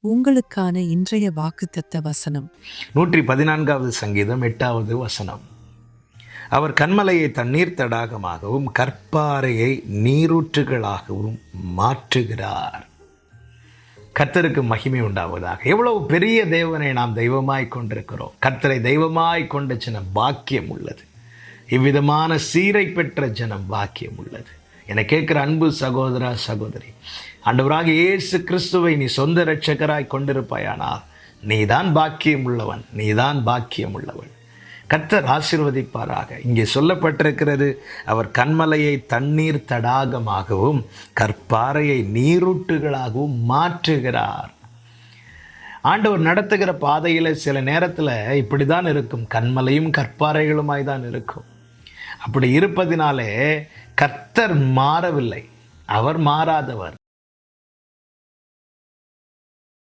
உங்களுக்கான இன்றைய வாக்குத்தத்த வசனம் 114வது சங்கீதம் 8வது வசனம். அவர் கன்மலையை தண்ணீர் தடாகமாகவும் கற்பாறையை நீரூற்றுகளாகவும் மாற்றுகிறார். கர்த்தருக்கு மகிமை உண்டாவதாக. எவ்வளவு பெரிய தேவனை நாம் தெய்வமாய் கொண்டிருக்கிறோம். கர்த்தரை தெய்வமாய் கொண்ட ஜனம் பாக்கியம் உள்ளது. இவ்விதமான சீரை பெற்ற ஜனம் பாக்கியம் உள்ளது. என்னை கேட்கிற அன்பு சகோதரா சகோதரி, ஆண்டவராக இயேசு கிறிஸ்துவை நீ சொந்த இரட்சகராய் கொண்டிருப்பாயானால் நீதான் பாக்கியம் உள்ளவன், நீதான் பாக்கியம் உள்ளவன். கர்த்தர் ஆசீர்வதிப்பாராக. இங்கே சொல்லப்பட்டிருக்கிறது, அவர் கன்மலையை தண்ணீர் தடாகமாகவும் கற்பாறையை நீரூற்றுகளாகவும் மாற்றுகிறார். ஆண்டவர் நடத்துகிற பாதையில் சில நேரத்தில் இப்படி தான் இருக்கும், கன்மலையும் கற்பாறைகளுமாய் தான் இருக்கும். அப்படி இருப்பதினாலே கர்த்தர் மாறவில்லை, அவர் மாறாதவர்.